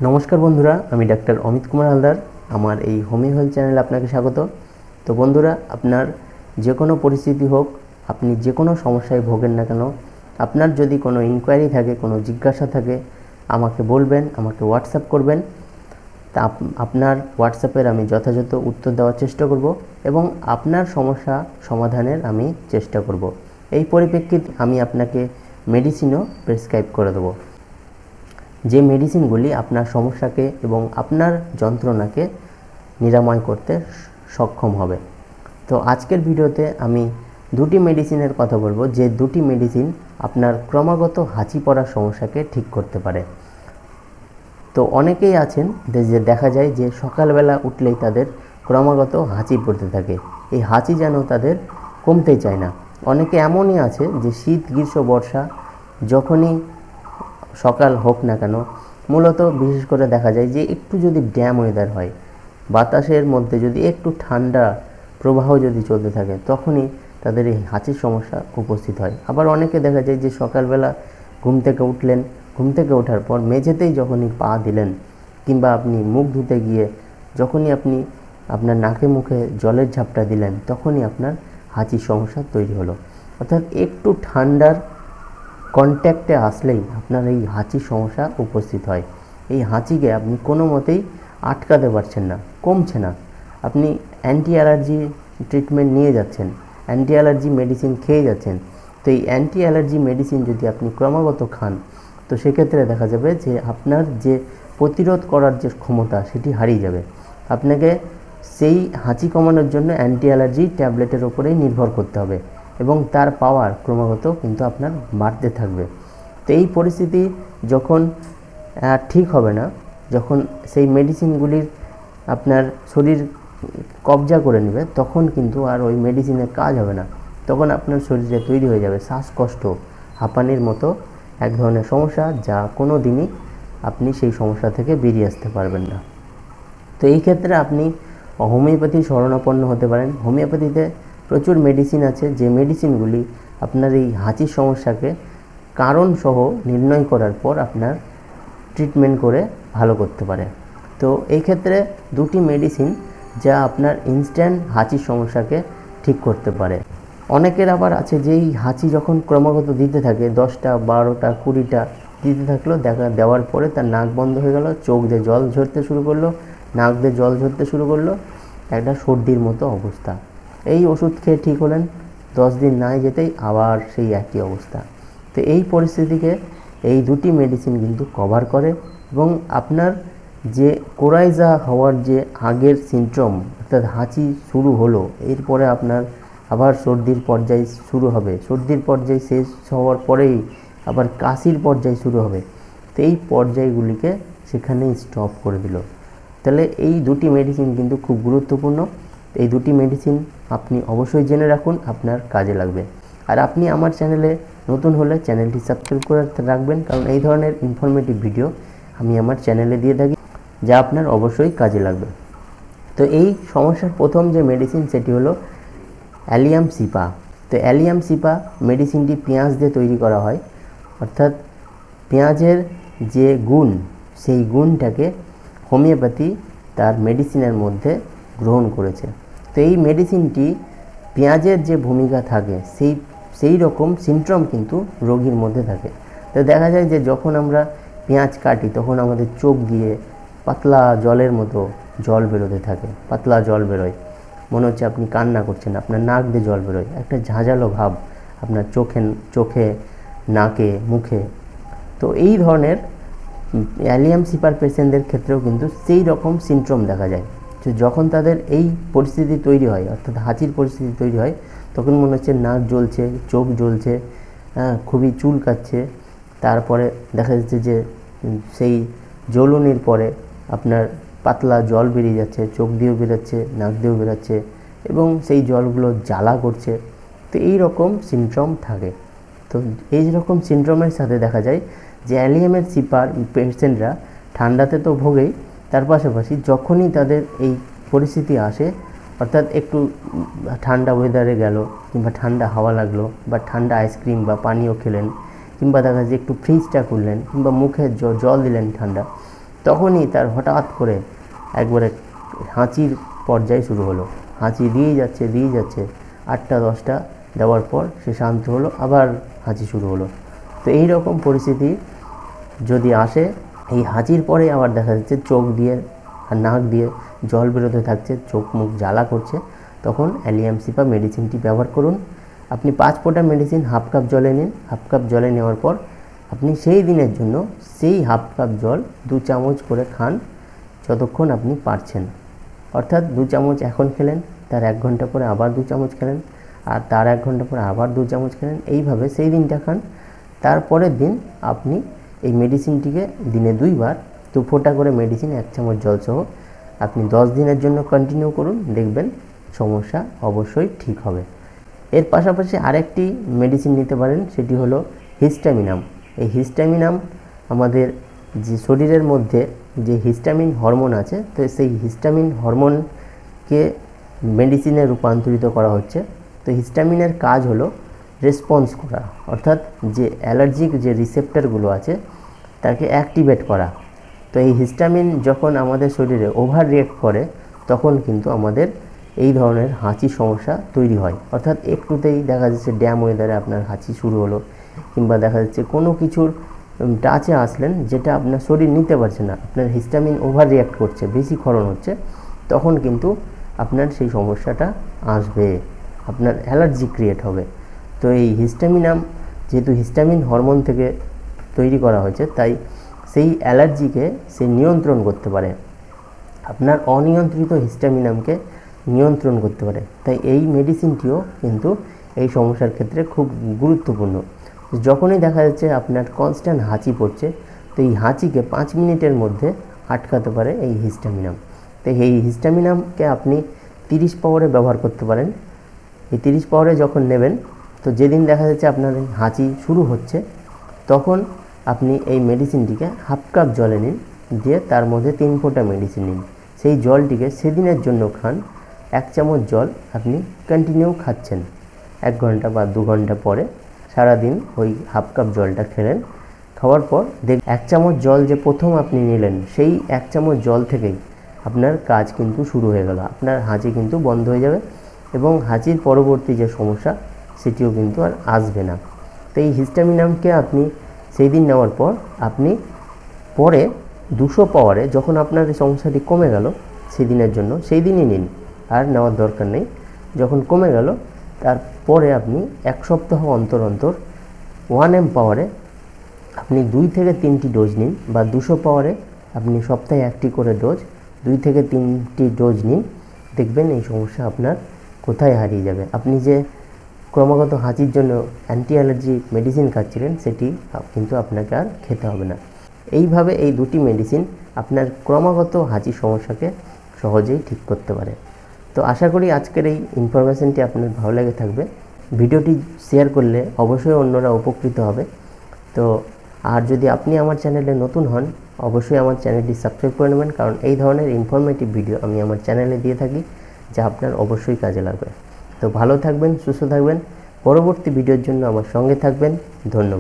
নমস্কার বন্ধুরা, আমি ডাক্তার অমিত কুমার হালদার। আমার এই হোমিও হেলথ চ্যানেলে আপনাকে স্বাগত। তো বন্ধুরা, আপনার যে কোনো পরিস্থিতি হোক, আপনি যে কোনো সমস্যায় ভোগেন না কেন, আপনার যদি কোনো ইনকোয়ারি থাকে, কোনো জিজ্ঞাসা থাকে, আমাকে বলবেন, আমাকে হোয়াটসঅ্যাপ করবেন। তা আপনার হোয়াটসঅ্যাপের আমি যথাযথ উত্তর দেওয়ার চেষ্টা করব এবং আপনার সমস্যা সমাধানের আমি চেষ্টা করব। এই পরিপ্রেক্ষিতে আমি আপনাকে মেডিসিনও প্রেসক্রাইব করে দেবো, যে মেডিসিনগুলি আপনার সমস্যাকে এবং আপনার যন্ত্রণাকে নিরাময় করতে সক্ষম হবে। তো আজকের ভিডিওতে আমি দুটি মেডিসিনের কথা বলবো, যে দুটি মেডিসিন আপনার ক্রমাগত হাঁচি পড়ার সমস্যাকে ঠিক করতে পারে। তো অনেকেই আছেন যে দেখা যায় যে সকালবেলা উঠলেই তাদের ক্রমাগত হাঁচি পড়তে থাকে। এই হাঁচি যেন তাদের কমতেই চায় না। অনেকে এমনই আছে যে শীত, গ্রীষ্ম, বর্ষা যখনই সকাল হোক না কেন, মূলত বিশেষ করে দেখা যায় যে একটু যদি ড্যাম ওয়েদার হয়, বাতাসের মধ্যে যদি একটু ঠান্ডা প্রবাহ যদি চলতে থাকে, তখনই তাদের এই হাঁচির সমস্যা উপস্থিত হয়। আবার অনেকে দেখা যায় যে সকালবেলা ঘুম থেকে উঠলেন, ঘুম থেকে ওঠার পর মেঝেতেই যখনই পা দিলেন, কিংবা আপনি মুখ ধুতে গিয়ে যখনই আপনি আপনার নাকে মুখে জলের ঝাপটা দিলেন, তখনই আপনার হাঁচির সমস্যা তৈরি হলো। অর্থাৎ একটু ঠান্ডার কন্ট্যাক্টে আসলেই আপনার এই হাঁচির সমস্যা উপস্থিত হয়। এই হাঁচিকে আপনি কোনো মতেই আটকাতে পারছেন না, কমছে না। আপনি অ্যান্টি অ্যালার্জি ট্রিটমেন্ট নিয়ে যাচ্ছেন, অ্যান্টি অ্যালার্জি মেডিসিন খেয়ে যাচ্ছেন। তো এই অ্যান্টি অ্যালার্জি মেডিসিন যদি আপনি ক্রমাগত খান, তো সেক্ষেত্রে দেখা যাবে যে আপনার যে প্রতিরোধ করার যে ক্ষমতা, সেটি হারিয়ে যাবে। আপনাকে সেই হাঁচি কমানোর জন্য অ্যান্টি অ্যালার্জি ট্যাবলেটের ওপরেই নির্ভর করতে হবে এবং তার পাওয়ার ক্রমাগত কিন্তু আপনার বাড়তে থাকবে। তো এই পরিস্থিতি যখন ঠিক হবে না, যখন সেই মেডিসিনগুলির আপনার শরীর কবজা করে নেবে, তখন কিন্তু আর ওই মেডিসিনের কাজ হবে না। তখন আপনার শরীরে তৈরি হয়ে যাবে শ্বাসকষ্ট, হাঁপানির মতো এক ধরনের সমস্যা, যা কোনো দিনই আপনি সেই সমস্যা থেকে বেরিয়ে আসতে পারবেন না। তো এই ক্ষেত্রে আপনি হোমিওপ্যাথি শরণাপন্ন হতে পারেন। হোমিওপ্যাথিতে প্রচুর মেডিসিন আছে, যে মেডিসিনগুলি আপনার এই হাঁচির সমস্যাকে কারণসহ নির্ণয় করার পর আপনার ট্রিটমেন্ট করে ভালো করতে পারে। তো এই ক্ষেত্রে দুটি মেডিসিন যা আপনার ইনস্ট্যান্ট হাঁচির সমস্যাকে ঠিক করতে পারে। অনেকের আবার আছে যে এই হাঁচি যখন ক্রমাগত দিতে থাকে, 10টা 12টা 20টা দিতে থাকলো, দেওয়ার পরে তার নাক বন্ধ হয়ে গেল, চোখ দিয়ে জল ঝরতে শুরু করলো, নাক দিয়ে জল ঝরতে শুরু করলো, একটা সর্দির মতো অবস্থা। এই ওষুধ খেয়ে ঠিক হলেন, 10 দিন নাই যেতেই আবার সেই একই অবস্থা। তো এই পরিস্থিতিকে এই দুটি মেডিসিন কিন্তু কভার করে এবং আপনার যে কোরাইজা হওয়ার যে আগের সিমটম, অর্থাৎ হাঁচি শুরু হলো, এরপরে আপনার আবার সর্দির পর্যায় শুরু হবে, সর্দির পর্যায় শেষ হওয়ার পরেই আবার কাশির পর্যায় শুরু হবে। তো এই পর্যায়গুলিকে সেখানেই স্টপ করে দিল। তাহলে এই দুটি মেডিসিন কিন্তু খুব গুরুত্বপূর্ণ। এই দুটি মেডিসিন আপনি অবশ্যই জেনে রাখুন, আপনার কাজে লাগবে। আর আপনি আমার চ্যানেলে নতুন হলে চ্যানেলটি সাবস্ক্রাইব করে রাখবেন, কারণ এই ধরনের ইনফরমেটিভ ভিডিও আমি আমার চ্যানেলে দিয়ে থাকি, যা আপনার অবশ্যই কাজে লাগবে। তো এই সমস্যার প্রথম যে মেডিসিন, সেটি হলো অ্যালিয়াম সিপা। তো অ্যালিয়াম সিপা মেডিসিনটি পেঁয়াজ দিয়ে তৈরি করা হয়, অর্থাৎ পেঁয়াজের যে গুণ, সেই গুণটাকে হোমিওপ্যাথি তার মেডিসিনের মধ্যে গ্রহণ করেছে। তো এই মেডিসিনটি পেঁয়াজের যে ভূমিকা থাকে, সেই রকম সিমটম কিন্তু রোগীর মধ্যে থাকে। তো দেখা যায় যে যখন আমরা পেঁয়াজ কাটি, তখন আমাদের চোখ দিয়ে পাতলা জলের মতো জল বেরোতে থাকে, পাতলা জল বেরোয়, মনে হচ্ছে আপনি কান্না করছেন, আপনার নাক দিয়ে জল বেরোয়, একটা ঝাঁঝালো ভাব আপনার চোখে, নাকে, মুখে। তো এই ধরনের অ্যালিয়াম সিপার পেশেন্টদের ক্ষেত্রেও কিন্তু সেই রকম সিমটম দেখা যায়। তো যখন তাদের এই পরিস্থিতি তৈরি হয়, অর্থাৎ হাঁচির পরিস্থিতি তৈরি হয়, তখন মনে হচ্ছে নাক জ্বলছে, চোখ জ্বলছে, খুবই চুলকাচ্ছে। তারপরে দেখা যাচ্ছে যে সেই জ্বলুনির পরে আপনার পাতলা জল বেরিয়ে যাচ্ছে, চোখ দিয়েও বেরোচ্ছে, নাক দিয়েও বেরোচ্ছে, এবং সেই জলগুলো জ্বালা করছে। তো এই রকম সিমটম থাকে। তো এই রকম সিনড্রোমের সাথে দেখা যায় যে অ্যালিয়ামের সিপার পেশেন্টরা ঠান্ডাতে তো ভোগেই, তার পাশাপাশি যখনই তাদের এই পরিস্থিতি আসে, অর্থাৎ একটু ঠান্ডা ওয়েদারে গেল, কিংবা ঠান্ডা হাওয়া লাগলো, বা ঠান্ডা আইসক্রিম বা পানীয় খেলেন, কিংবা দেখা যায় একটু ফ্রিজটা খুললেন, কিংবা মুখে জল দিলেন ঠান্ডা, তখনই তার হঠাৎ করে একবারে হাঁচির পর্যায় শুরু হলো। হাঁচি দিয়েই যাচ্ছে 8টা 10টা দেওয়ার পর সে শান্ত হলো, আবার হাঁচি শুরু হলো। তো এই রকম পরিস্থিতি যদি আসে, এই হাঁচির পরে আবার দেখা যাচ্ছে চোখ দিয়ে আর নাক দিয়ে জল বেরোতে থাকছে, চোখ মুখ জ্বালা করছে, তখন অ্যালিয়াম সিপা মেডিসিনটি ব্যবহার করুন। আপনি 5 ফোঁটা মেডিসিন হাফ কাপ জলে নিন। হাফ কাপ জলে নেওয়ার পর আপনি সেই দিনের জন্য সেই হাফ কাপ জল 2 চামচ করে খান যতক্ষণ আপনি পারছেন। অর্থাৎ 2 চামচ এখন খেলেন, তার 1 ঘন্টা পরে আবার 2 চামচ খেলেন, আর তার 1 ঘন্টা পরে আবার 2 চামচ খেলেন। এইভাবে সেই দিনটা খান। তারপরের দিন আপনি এই মেডিসিনটিকে দিনে 2 বার 2 ফোঁটা করে মেডিসিন 1 চামচ জল সহ আপনি 10 দিনের জন্য কন্টিনিউ করুন। দেখবেন সমস্যা অবশ্যই ঠিক হবে। এর পাশাপাশি আরেকটি মেডিসিন নিতে পারেন, সেটি হলো হিস্টামিনাম। এই হিস্টামিনাম আমাদের যে শরীরের মধ্যে যে হিস্টামিন হরমোন আছে, তো সেই হিস্টামিন হরমোনকে মেডিসিনে রূপান্তরিত করা হচ্ছে। তো হিস্টামিনের কাজ হলো রেসপন্স করা, অর্থাৎ যে অ্যালার্জিক যে রিসেপ্টরগুলো আছে তাকে অ্যাক্টিভেট করা। তো এই হিস্টামিন যখন আমাদের শরীরে ওভার রিঅ্যাক্ট করে, তখন কিন্তু আমাদের এই ধরনের হাঁচির সমস্যা তৈরি হয়। অর্থাৎ একটুতেই দেখা যাচ্ছে ড্যাম ওয়েদারে আপনার হাঁচি শুরু হলো, কিংবা দেখা যাচ্ছে কোনো কিছুর টাচে আসলেন যেটা আপনার শরীর নিতে পারছে না, আপনার হিস্টামিন ওভার রিঅ্যাক্ট করছে, বেশি ক্ষরণ হচ্ছে, তখন কিন্তু আপনার সেই সমস্যাটা আসবে, আপনার অ্যালার্জি ক্রিয়েট হবে। তো এই হিস্টামিনাম যেহেতু হিস্টামিন হরমোন থেকে তৈরি করা হয়েছে, তাই সেই অ্যালার্জিকে সে নিয়ন্ত্রণ করতে পারে, আপনার অনিয়ন্ত্রিত হিস্টামিনামকে নিয়ন্ত্রণ করতে পারে। তাই এই মেডিসিনটিও কিন্তু এই সমস্যার ক্ষেত্রে খুব গুরুত্বপূর্ণ। যখনই দেখা যাচ্ছে আপনার কনস্ট্যান্ট হাঁচি পড়ছে, তো এই হাঁচিকে 5 মিনিটের মধ্যে আটকাতে পারে এই হিস্টামিনাম। তো এই হিস্টামিনামকে আপনি 30 পাওয়ারে ব্যবহার করতে পারেন। এই 30 পাওয়ারে যখন নেবেন, তো যেদিন দেখা যাচ্ছে আপনার হাঁচি শুরু হচ্ছে, তখন আপনি এই মেডিসিনটিকে হাফ কাপ জলে নিন, দিয়ে তার মধ্যে 3 ফোঁটা মেডিসিন নিন। সেই জলটিকে সেদিনের জন্য খান। 1 চামচ জল আপনি কন্টিনিউ খাচ্ছেন, 1 ঘন্টা বা 2 ঘন্টা পরে সারাদিন ওই হাফ কাপ জলটা খেলেন। খাওয়ার পর 1 চামচ জল যে প্রথম আপনি নিলেন, সেই 1 চামচ জল থেকেই আপনার কাজ কিন্তু শুরু হয়ে গেল, আপনার হাঁচি কিন্তু বন্ধ হয়ে যাবে, এবং হাঁচির পরবর্তী যে সমস্যা সেটিও কিন্তু আর আসবে না। তো এই হিস্টামিনামকে আপনি সেই দিন নেওয়ার পর আপনি পরে 200 পাওয়ারে যখন আপনার এই সমস্যাটি কমে গেল সেদিনের জন্য, সেই দিনই নিন, আর নেওয়ার দরকার নেই। যখন কমে গেল তারপরে আপনি 1 সপ্তাহ অন্তর অন্তর 1M পাওয়ারে আপনি 2 থেকে 3টি ডোজ নিন, বা 200 পাওয়ারে আপনি সপ্তাহে 1টি করে ডোজ, 2 থেকে 3টি ডোজ নিন। দেখবেন এই সমস্যা আপনার কোথায় হারিয়ে যাবে। আপনি যে ক্রমাগত হাঁচির জন্য অ্যান্টি অ্যালার্জি মেডিসিন খাচ্ছিলেন, সেটি কিন্তু আপনাকে আর খেতে হবে না। এইভাবে এই 2টি মেডিসিন আপনার ক্রমাগত হাঁচির সমস্যাকে সহজেই ঠিক করতে পারে। তো আশা করি আজকের এই ইনফরমেশনটি আপনার ভালো লেগে থাকবে। ভিডিওটি শেয়ার করলে অবশ্যই অন্যরা উপকৃত হবে। তো আর যদি আপনি আমার চ্যানেলে নতুন হন, অবশ্যই আমার চ্যানেলটি সাবস্ক্রাইব করে নেবেন, কারণ এই ধরনের ইনফরমেটিভ ভিডিও আমি আমার চ্যানেলে দিয়ে থাকি, যা আপনার অবশ্যই কাজে লাগবে। তো ভালো থাকবেন, সুস্থ থাকবেন। পরবর্তী ভিডিওর জন্য আমার সঙ্গে থাকবেন। ধন্যবাদ।